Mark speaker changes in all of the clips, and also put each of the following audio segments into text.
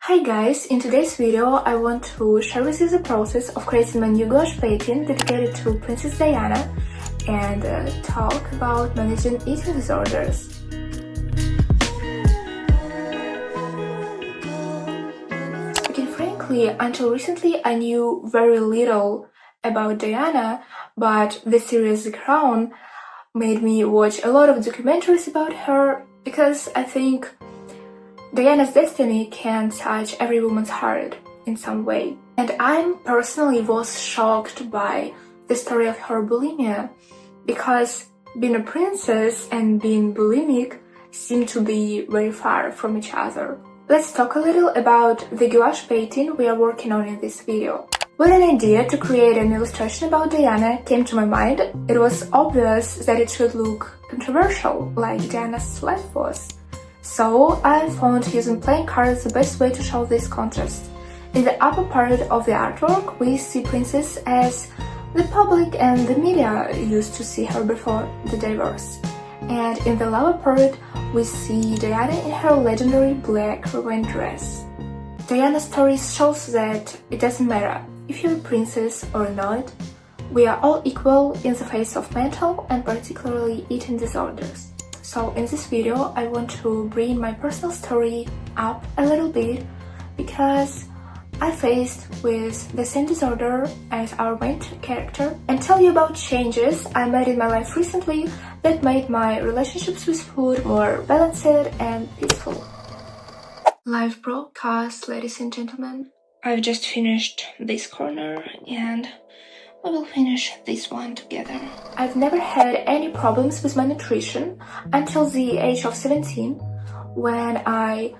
Speaker 1: Hi guys, in today's video I want to share with you the process of creating my new gouache painting dedicated to Princess Diana and talk about managing eating disorders. Speaking frankly, until recently I knew very little about Diana, but the series The Crown made me watch a lot of documentaries about her because I think Diana's destiny can touch every woman's heart in some way. And I personally was shocked by the story of her bulimia because being a princess and being bulimic seem to be very far from each other. Let's talk a little about the gouache painting we are working on in this video. When an idea to create an illustration about Diana came to my mind, it was obvious that it should look controversial, like Diana's life was. So I found using playing cards the best way to show this contrast. In the upper part of the artwork, we see Princess as the public and the media used to see her before the divorce. And in the lower part, we see Diana in her legendary black revenge dress. Diana's story shows that it doesn't matter if you're a princess or not, we are all equal in the face of mental and particularly eating disorders. So in this video, I want to bring my personal story up a little bit because I faced with the same disorder as our main character and tell you about changes I made in my life recently that made my relationships with food more balanced and peaceful. Live broadcast, ladies and gentlemen. I've just finished this corner and we will finish this one together. I've never had any problems with my nutrition until the age of 17 when I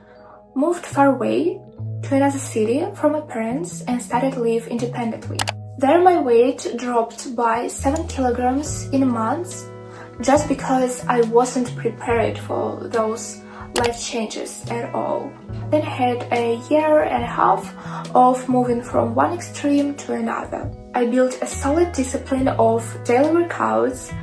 Speaker 1: moved far away to another city from my parents and started to live independently. There my weight dropped by 7 kilograms in a month just because I wasn't prepared for those life changes at all. Then I had a year and a half of moving from one extreme to another. I built a solid discipline of daily workouts,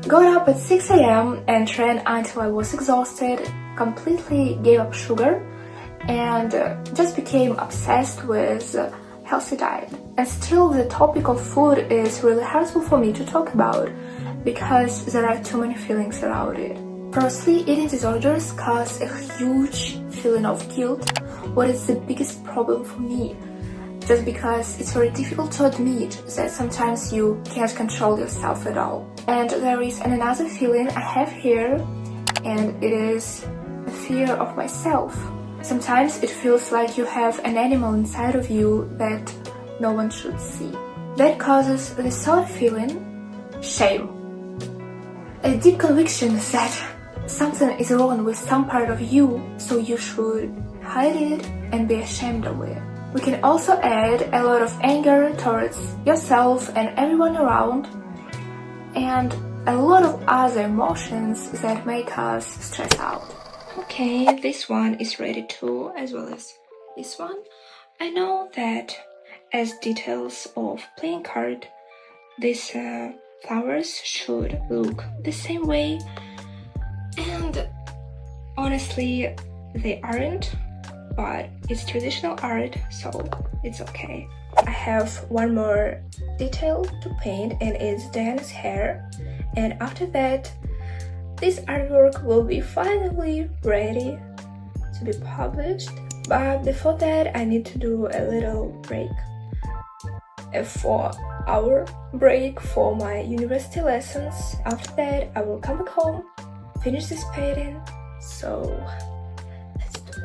Speaker 1: got up at 6 a.m. and ran until I was exhausted, completely gave up sugar, and just became obsessed with healthy diet. And still the topic of food is really hurtful for me to talk about because there are too many feelings around it. Firstly, eating disorders cause a huge feeling of guilt, what is the biggest problem for me, just because it's very difficult to admit that sometimes you can't control yourself at all. And there is another feeling I have here, and it is a fear of myself. Sometimes it feels like you have an animal inside of you that no one should see. That causes the third feeling, shame. A deep conviction that something is wrong with some part of you, so you should hide it and be ashamed of it. We can also add a lot of anger towards yourself and everyone around, and a lot of other emotions that make us stress out. Okay, this one is ready too, as well as this one. I know that as details of playing card, these flowers should look the same way, and honestly they aren't, but it's traditional art, so it's okay. I have one more detail to paint and it's Diana's hair, and after that this artwork will be finally ready to be published. But before that I need to do a little break, a 4-hour break for my university lessons. After that I will come back home, finish this painting, so let's do it.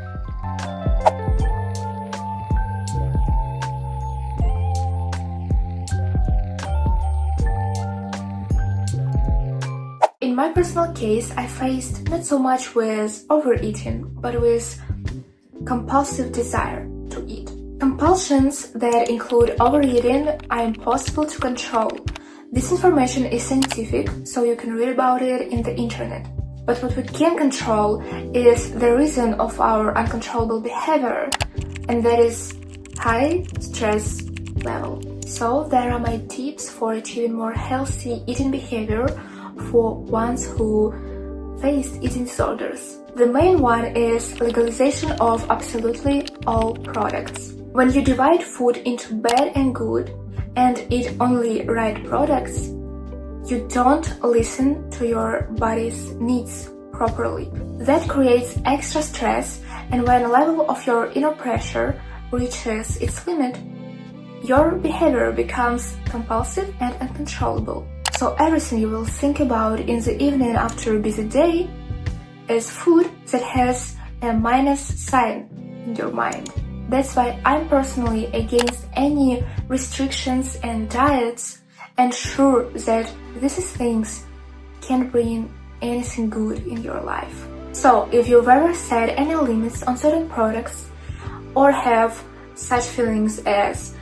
Speaker 1: In my personal case, I faced not so much with overeating, but with compulsive desire to eat. Compulsions that include overeating are impossible to control. This information is scientific, so you can read about it in the internet. But what we can control is the reason of our uncontrollable behavior, and that is high stress level. So there are my tips for achieving more healthy eating behavior for ones who faced eating disorders. The main one is legalization of absolutely all products. When you divide food into bad and good and eat only right products, you don't listen to your body's needs properly. That creates extra stress, and when the level of your inner pressure reaches its limit, your behavior becomes compulsive and uncontrollable. So everything you will think about in the evening after a busy day is food that has a minus sign in your mind. That's why I'm personally against any restrictions and diets, and sure that these things can't bring anything good in your life. So if you've ever set any limits on certain products or have such feelings as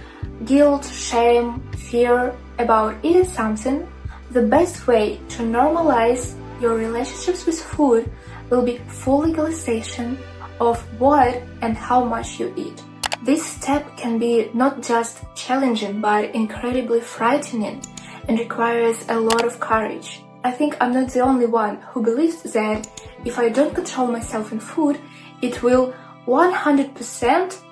Speaker 1: guilt, shame, fear about eating something, the best way to normalize your relationships with food will be full legalization of what and how much you eat. This step can be not just challenging but incredibly frightening and requires a lot of courage. I think I'm not the only one who believes that if I don't control myself in food, it will 100%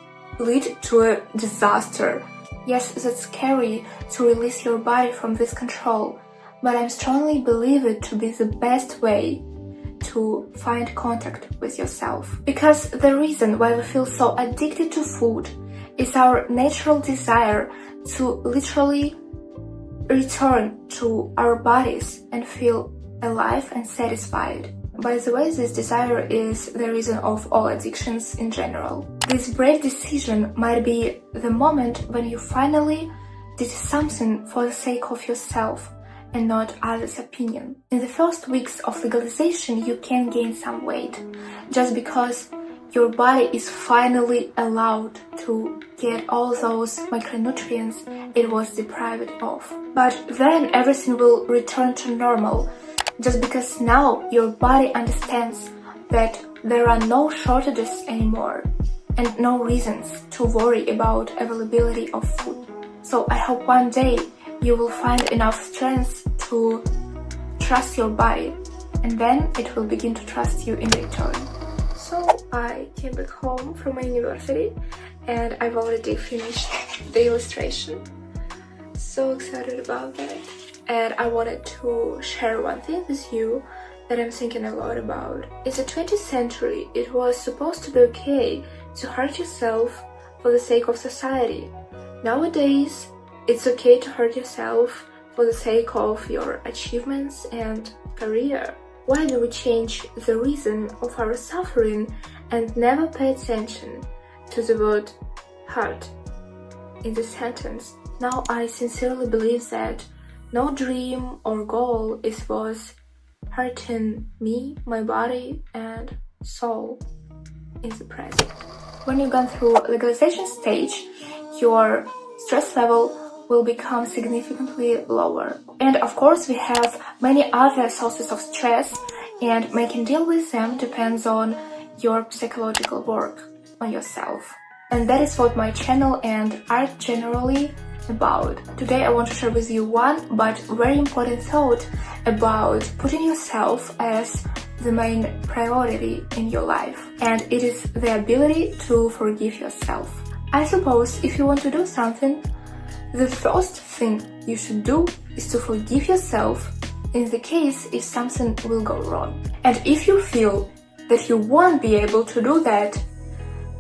Speaker 1: lead to a disaster. Yes, that's scary to release your body from this control, but I strongly believe it to be the best way to find contact with yourself. Because the reason why we feel so addicted to food is our natural desire to literally return to our bodies and feel alive and satisfied. By the way, this desire is the reason of all addictions in general. This brave decision might be the moment when you finally did something for the sake of yourself and not others' opinion. In the first weeks of legalization, you can gain some weight just because your body is finally allowed to get all those micronutrients it was deprived of. But then everything will return to normal just because now your body understands that there are no shortages anymore and no reasons to worry about availability of food. So I hope one day you will find enough strength to trust your body, and then it will begin to trust you in return. So I came back home from my university and I've already finished the illustration. So excited about that. And I wanted to share one thing with you that I'm thinking a lot about. In the 20th century, it was supposed to be okay to hurt yourself for the sake of society. Nowadays, it's okay to hurt yourself for the sake of your achievements and career. Why do we change the reason of our suffering and never pay attention to the word hurt in the sentence? Now I sincerely believe that no dream or goal is worth hurting me, my body and soul in the present. When you've gone through legalization stage, your stress level will become significantly lower. And of course we have many other sources of stress, and making deal with them depends on your psychological work on yourself. And that is what my channel and art generally about. Today I want to share with you one but very important thought about putting yourself as the main priority in your life, and it is the ability to forgive yourself. I suppose if you want to do something, the first thing you should do is to forgive yourself in the case if something will go wrong. And if you feel that you won't be able to do that,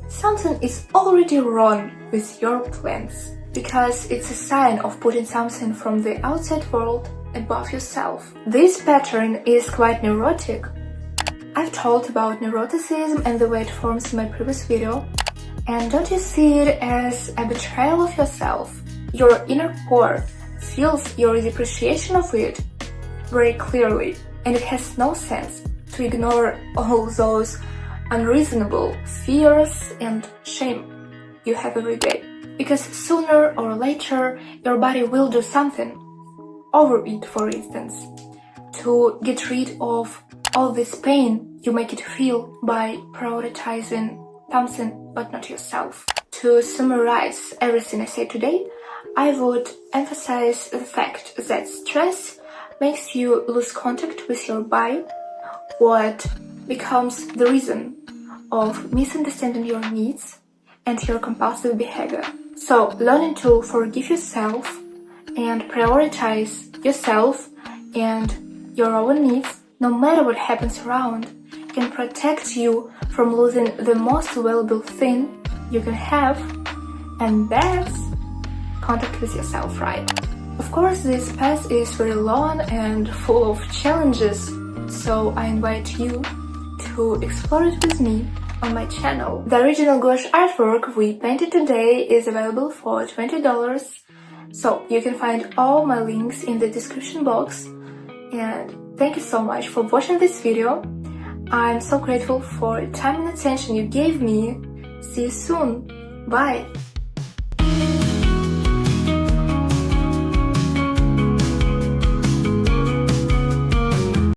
Speaker 1: something is already wrong with your plans, because it's a sign of putting something from the outside world above yourself. This pattern is quite neurotic. I've told about neuroticism and the way it forms in my previous video. And don't you see it as a betrayal of yourself? Your inner core feels your depreciation of it very clearly, and it has no sense to ignore all those unreasonable fears and shame you have every day. Because sooner or later, your body will do something, overeat for instance, to get rid of all this pain you make it feel by prioritizing something but not yourself. To summarize everything I said today, I would emphasize the fact that stress makes you lose contact with your body, what becomes the reason of misunderstanding your needs and your compulsive behavior. So learning to forgive yourself and prioritize yourself and your own needs, no matter what happens around, can protect you from losing the most valuable thing you can have, and that's contact with yourself, right? Of course, this path is very long and full of challenges, so I invite you to explore it with me on my channel. The original gouache artwork we painted today is available for $20, so you can find all my links in the description box. And thank you so much for watching this video. I'm so grateful for the time and attention you gave me. See you soon. Bye!